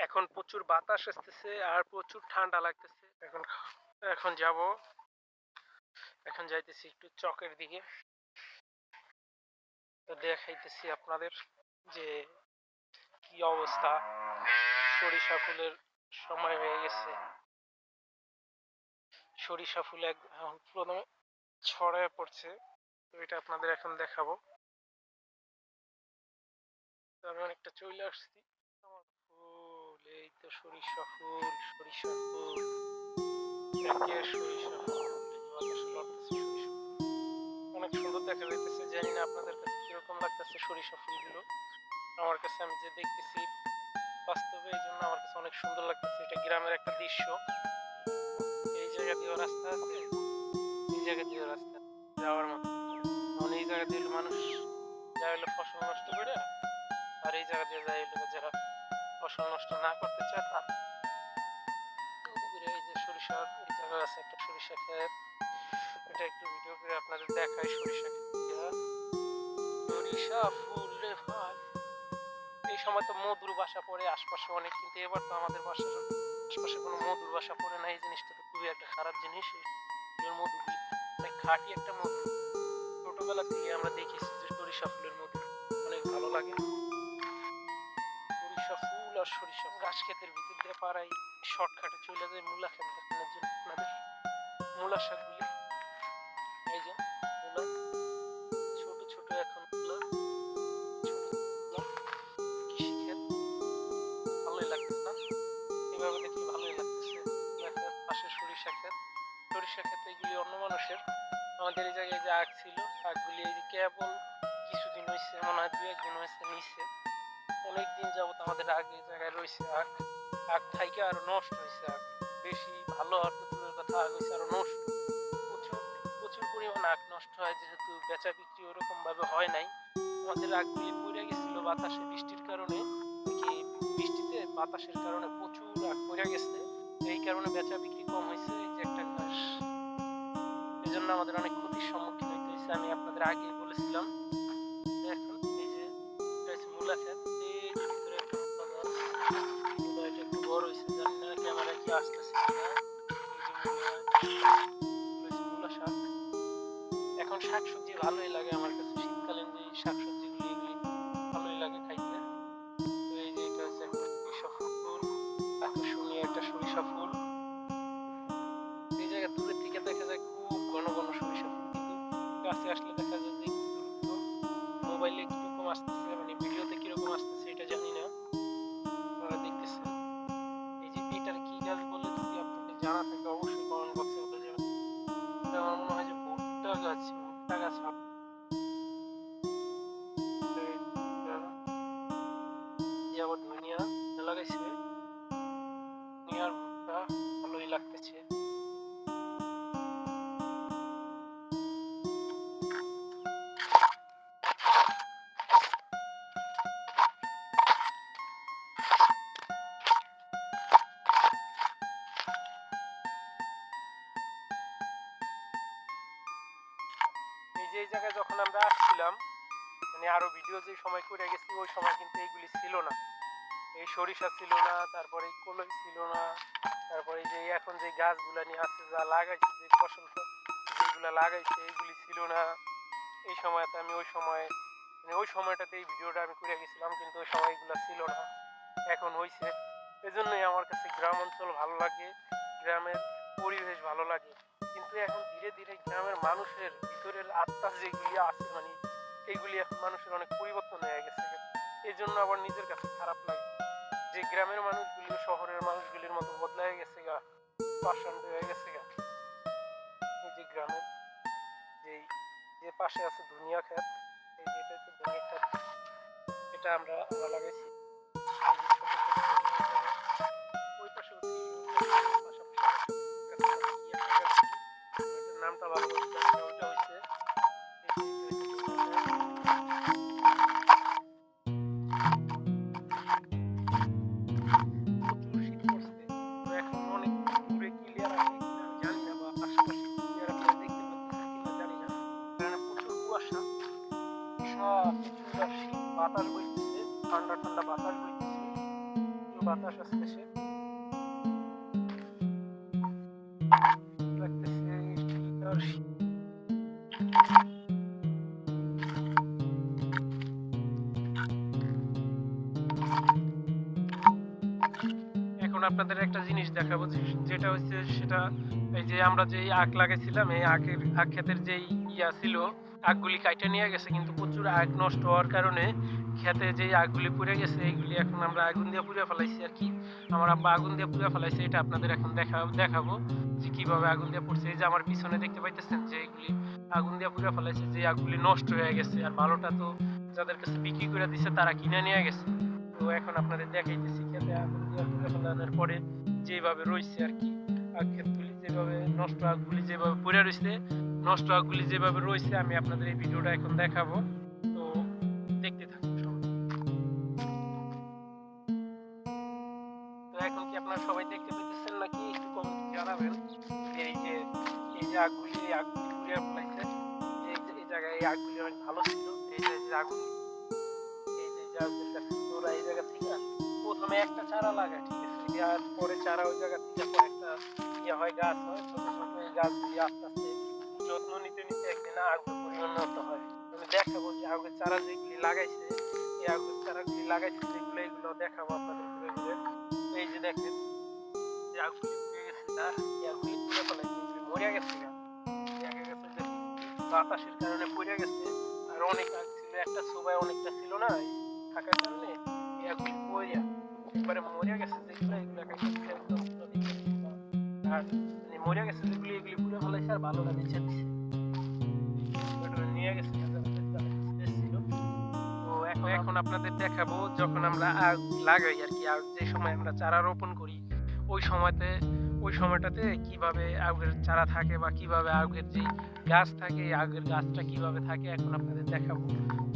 এখন প্রচুর বাতাস আসতেছে আর প্রচুর ঠান্ডা লাগতেছে। এখন যাব, এখন যাইতেছি একটু চকের দিকে। তো দেখাইতেছি আপনাদের যে কি অবস্থা। সরিষা ফুলের সময় হয়ে গেছে। সরিষা ফুল এখন প্রথমে ছড়ায় পড়ছে, তো এটা আপনাদের এখন দেখাবো। আমি অনেকটা চলে আসছি। আমার ফুল, এই তো সরিষা ফুল, সরিষা ফুল, সরিষা ফুল, বাতাসে লড়তেছে সরিষা ফুল। অনেক সুন্দর দেখা যাইতেছে। জানি না আপনাদের কাছে কিরকম লাগতেছে সরিষা ফুলগুলো। আমার কাছে, আমি যে দেখতেছি বাস্তবে, এই জন্য আমার কাছে অনেক সুন্দর লাগতেছে। এটা গ্রামের একটা দৃশ্য। এই জায়গা দিয়েও রাস্তা আছে, এই জায়গা দিয়েও রাস্তা যাওয়ার মতো। মানে এই জায়গা দিয়ে মানুষ যা হলো ফসল নষ্ট করে, আর এই জায়গা দিয়ে যায় যারা ফসল নষ্ট না করতে চায় তা। এই যে সরিষার এই জায়গায় আছে একটা সরিষা ক্ষেত, এটা একটু ভিডিও করে আপনাদের দেখাই। সরিষা ক্ষেত, সরিষা ফুল রে ভাই। এই সময় তো মধুর বাসা পড়ে আশপাশে অনেক, কিন্তু এবার তো আমাদের বাসার আশপাশে কোনো মধুর বাসা পড়ে না। এই জিনিসটা তো খুবই একটা খারাপ জিনিস। মধুগুলি অনেক খাঁটি একটা মধু। ছোটবেলা থেকে আমরা দেখেছি যে সরিষা ফুলের মধু অনেক ভালো লাগে। সরিষা ফুল আর সরিষা গাছ ক্ষেতের ভিতর দিয়ে পাড়াই শর্টকাটে চলে যায় মূলা ক্ষেত দেখানোর জন্য আপনাদের। মূলা শাকগুলি, এই যে মূলা, ছোট ছোট এখন মূলা, ছোট মূলা, কৃষি ক্ষেত। ভালোই লাগতেছে না? এভাবে দেখলে ভালোই লাগতেছে। মূলা ক্ষেত, পাশে সরিষা ক্ষেত। সরিষা ক্ষেত এগুলি অন্য মানুষের। আমাদের এই জায়গায় যে আখ ছিল, আখগুলি এই যে কেবল কিছুদিন হয়েছে, মনে হয় 2-1 দিন হয়েছে নিচে। অনেকদিন যাবত আমাদের আখ এই জায়গায় রয়েছে। আখ থাইকে আরো নষ্ট হয়েছে। আখ বেশি ভালো হওয়ার তো দূরের কথা, আখ হয়েছে আরো নষ্ট। প্রচুর প্রচুর পরিমাণ আখ নষ্ট হয়, যেহেতু বেচা বিক্রি ওরকম ভাবে হয় নাই। আমাদের আখগুলি পড়ে গেছিল বাতাসে, বৃষ্টির কারণে, কি বৃষ্টিতে বাতাসের কারণে প্রচুর আখ পড়ে গেছে। এই কারণে বেচা বিক্রি কম হয়েছে। এই যে একটা ঘাস, এই জন্য আমাদের অনেক ক্ষতির সম্মুখীন হইতে হয়েছে। আমি আপনাদের আগে বলেছিলাম। এখন এই যে এটা হচ্ছে মূলা ক্ষেত। এই যে ভিতরে একটা মূলা গাছ, মূলা এটা একটু বড় হয়েছে, জানি না ক্যামেরা কি আসতেছে কিনা। এই যে মূলা শাক। এখন শাকসবজি ভালোই লাগে আমার কাছে, শীতকালীন যে শাকসবজিগুলি এগুলি ভালোই লাগে খাইতে। তো এই যে এটা হচ্ছে একটা সরিষা ফুল, আকর্ষণীয় একটা সরিষা ফুল। এই জায়গা দূরের থেকে দেখা যায় খুব ঘন ঘন সরিষা ফুল, কিন্তু কাছে আসলে দেখা যায় যে একটু দূরত্ব। মোবাইলে কিরকম আসতেছে, মানে ভিডিওতে কিরকম আসতেছে এটা জানি না, আপনারা দেখতেছেন। এই যে এটার কি গাছ বলে, যদি আপনাদের জানা থাকে অবশ্যই কমেন্ট বক্সে বলে যাবেন। এটা আমার মনে হয় যে ভুট্টা গাছ, ভুট্টা গাছ আবার ধনিয়া লাগাইছে। ধনিয়ার ভুট্টা ভালোই লাগতেছে। এই যে এই জায়গায় যখন আমরা আসছিলাম, মানে আরো ভিডিও যে সময় করে গেছি, ওই সময় কিন্তু এইগুলি ছিল না। এই সরিষা ছিল না, তারপরে কলই ছিল না, তারপরে যে এখন যে গাছগুলা নিয়ে আছে, যা লাগাইছে, যে ফসল যেগুলা লাগাইছে এইগুলি ছিল না এই সময়তে। আমি ওই সময়, মানে ওই সময়টাতে এই ভিডিওটা আমি করে গেছিলাম, কিন্তু ওই সময় এগুলা ছিল না, এখন হয়েছে। এজন্যই আমার কাছে গ্রাম অঞ্চল ভালো লাগে, গ্রামের পরিবেশ ভালো লাগে। কিন্তু এখন ধীরে ধীরে গ্রামের মানুষের ভিতরের আত্মা যেগুলি আছে, মানে এইগুলি এখন মানুষের অনেক পরিবর্তন হয়ে গেছে। এই জন্য আবার নিজের কাছে খারাপ লাগে যে গ্রামের মানুষগুলি শহরের মানুষগুলির মতো বদলায় গেছে গা, পাষাণ্ড হয়ে গেছে গা। এই যে গ্রামের যেই যে পাশে আছে ধনিয়া ক্ষেত, এই যে এটা হচ্ছে ধনিয়া ক্ষেত, এটা আমরা লাগাইছি। ওই পাশে নামটা ভালো ওইটা হচ্ছে বাতাস বইতেছে, ঠান্ডা ঠান্ডা বাতাস বইতেছে। বাতাস আসতেছে, লাগতেছে শীতল শীত। এখন আপনাদের একটা জিনিস দেখাবো, যেটা হচ্ছে সেটা এই যে আমরা যে আখ লাগাইছিলাম, এই আখ ক্ষেতের যে ইয়া ছিল, আখগুলি কাইটে নিয়ে গেছে, কিন্তু প্রচুর আখ নষ্ট হওয়ার কারণে খেতে যে আখগুলি পুড়ে গেছে, এইগুলি এখন আমরা আগুন দিয়ে পুড়ে ফেলাইছি আর কি। আমার আব্বা আগুন দিয়ে পুড়ে ফেলাইছে, এটা আপনাদের এখন দেখাবো যে কিভাবে আগুন দিয়ে পুড়ছে। এই যে আমার পিছনে দেখতে পাইতেছেন যে এইগুলি আগুন দিয়ে পুড়ে ফেলাইছে, যে আখগুলি নষ্ট হয়ে গেছে, আর ভালোটা তো যাদের কাছে বিক্রি করে দিছে তারা কিনে নিয়ে গেছে। তো এখন আপনাদের দেখাইতেছি খেতে আগুন দিয়ে পুড়ে ফেলানোর পরে যেভাবে রয়েছে আর কি, আখ ক্ষেতগুলি যেভাবে নষ্ট আখগুলি যেভাবে পড়ে রয়েছে, নষ্ট আখগুলি যেভাবে রয়েছে, আমি আপনাদের এই ভিডিওটা এখন দেখাবো। তো দেখতে থাকুন সবাই। তো এখন কি আপনারা সবাই দেখতে পেতেছেন নাকি একটু কমেন্ট জানাবেন। এই যে আখগুলি পুড়ে ফেলাইছে, এই জায়গায় এই আখগুলি অনেক ভালো ছিল। এই যে আগুন, এই যে আখগুলি ওরা এই জায়গা থেকে প্রথমে একটা চারা লাগায়, ঠিক আছে, আর পরে চারা ওই জায়গা থেকে পরে একটা ইয়ে হয়, গাছ হয়, ছোট ছোট এই গাছগুলি আস্তে আস্তে যত্ন নিতে নিতে একদিন আগুন পরিণত হয়। আমি দেখাবো যে আগুনের চারা যেগুলি লাগাইছে, এই আগুনের চারাগুলি লাগাইছে যেগুলো, এগুলো দেখাবো আপনাদের ঘুরে ঘুরে। এই যে দেখেন যে আগুনগুলি পুড়ে গেছে, এই আগুনগুলি পুড়ে ফেলাইছে, এগুলি মরে গেছে গা। দেখা গেছে যে বাতাসের কারণে পুড়ে গেছে। আর অনেক আগ ছিল, একটা সবাই অনেকটা ছিল না, এই থাকার কারণে এই আগুনগুলি পড়িয়া একবারে মরে গেছে যেগুলো, এগুলো একদম পুরো দেখে আর মানে মরে গেছে যেগুলি, এগুলি পুড়ে ফেলাইছে আর ভালো লাগে দিচ্ছে নিয়ে গেছে ছিল। তো এখন আপনাদের দেখাবো যখন আমরা আগ লাগাই আর কি, আগ যে সময় আমরা চারা রোপণ করি, ওই সময়টাতে কিভাবে আগের চারা থাকে বা কিভাবে আগের যে গাছ থাকে, আগের গাছটা কিভাবে থাকে এখন আপনাদের দেখাবো।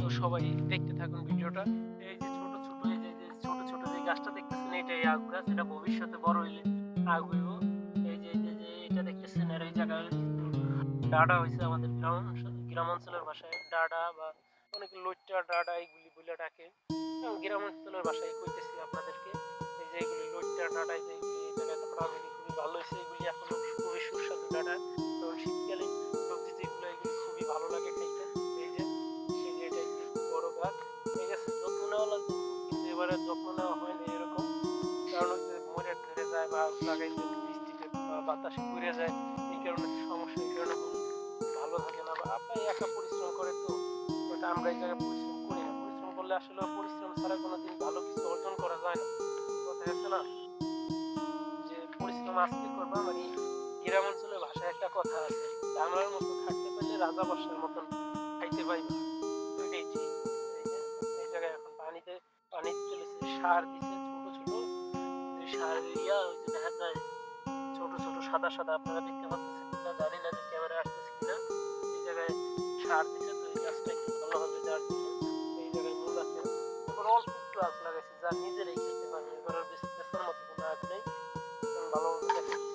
তো সবাই দেখতে থাকুন ভিডিওটা। এই যে ছোট ছোট এই যে ছোট ছোট যে গাছটা দেখতেছেন, এটাই আগ গাছ, এটা ভবিষ্যতে বড় হইলে আগ হইব। এই যে এটা দেখতেছেন, আর এই জায়গায় ডাডা হয়েছে, আমাদের গ্রাম অঞ্চলের ভাষায় ডাডা বা অনেকে লইট্টা ডাডা এইগুলি বলে ডাকে। গ্রাম অঞ্চলের ভাষায় কইতেছি আপনাদেরকে। এই যে এগুলি লইট্টা ডাডা, যেগুলি এই জায়গাতে প্রাণী খুবই ভালো হয়েছে, এগুলি এখন খুবই সুস্বাদু ডাডা। কারণ শীতকালীন সবজি যেগুলো, এগুলি খুবই ভালো লাগে খাইতে। এই যে এটা একটি বড় গাছ, ঠিক আছে, যত্ন নেওয়া লাগবে, কিন্তু এবারে যত্ন নেওয়া হয়নি এরকম, কারণ ওই যে মরে ধরে যায় বা লাগাইতে বৃষ্টিতে বা বাতাসে পড়ে যায়, এই কারণে সমস্যা, এই কারণে ভালো থাকে না। বা আপনি একা পরিশ্রম করে, তো ওটা আমরা এই জায়গায় পরিশ্রম করি না। পরিশ্রম করলে আসলে পরিশ্রম ছাড়া কোনোদিন ভালো কিছু অর্জন করা যায় না। কথা আছে না যে পরিশ্রম আজকে করবা, মানে গ্রাম অঞ্চলের ভাষায় একটা কথা আছে, আমরার মতো খাটতে পারলে রাজা বর্ষার মতন খাইতে পাইবা। ওইটাই ঠিক। এই জায়গায় এখন পানি চলেছে, সার দিছে ছোট ছোট, যে সার ইয়া ওই যে দেখা যায় ছোট ছোট সাদা সাদা, আপনারা দেখতে পাচ্ছেন কিনা জানি না, যে ক্যামেরা আসতেছে কিনা। এই জায়গায় সার দিছে, তো এই গাছটা একটু ভালো হবে, যার জন্য এই জায়গায় মূল আছে। এবার অল্প একটু আখ লাগাইছে, যা নিজেরাই খেতে পারবে, এবার আর বেশি বেচার মতো কোনো আখ নেই। ভালোভাবে দেখাচ্ছি।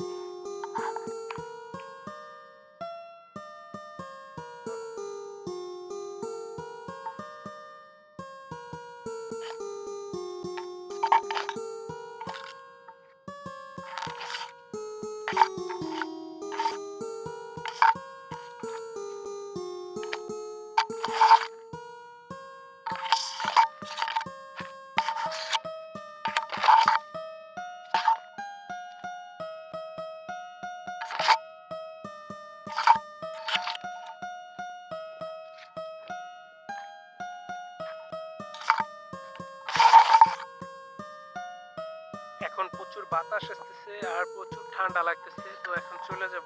এখন প্রচুর বাতাস আসতেছে আর প্রচুর ঠান্ডা লাগতেছে, তো এখন চলে যাব।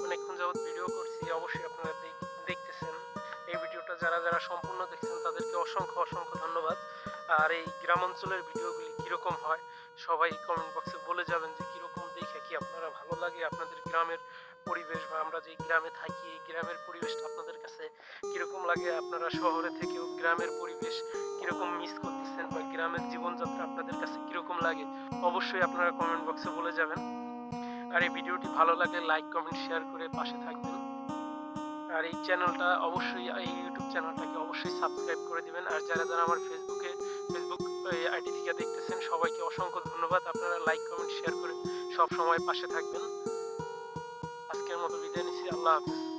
অনেকক্ষণ যাবত ভিডিও করছি, অবশ্যই আপনারা দেখতেছেন। এই ভিডিওটা যারা যারা সম্পূর্ণ দেখছেন তাদেরকে অসংখ্য অসংখ্য ধন্যবাদ। আর এই গ্রাম অঞ্চলের ভিডিওগুলি কিরকম হয় সবাই কমেন্ট বক্সে বলে যাবেন, যে কিরকম দেখে কি আপনারা ভালো লাগে, আপনাদের গ্রামের পরিবেশ বা আমরা যে গ্রামে থাকি এই গ্রামের পরিবেশটা আপনাদের কাছে কিরকম লাগে, আপনারা শহরে থেকেও গ্রামের পরিবেশ কিরকম মিস করতেছেন বা গ্রামের জীবনযাত্রা আপনাদের কাছে কিরকম লাগে, অবশ্যই আপনারা কমেন্ট বক্সে বলে যাবেন। আর এই ভিডিওটি ভালো লাগলে লাইক কমেন্ট শেয়ার করে পাশে থাকবেন। আর এই চ্যানেলটা অবশ্যই, এই ইউটিউব চ্যানেলটাকে অবশ্যই সাবস্ক্রাইব করে দিবেন। আর যারা যারা আমার ফেসবুক এই আইডি থেকে দেখতেছেন সবাইকে অসংখ্য ধন্যবাদ। আপনারা লাইক কমেন্ট শেয়ার করে সব সময় পাশে থাকবেন। আজকের মতো বিদায় নিচ্ছি। আল্লাহ হাফেজ।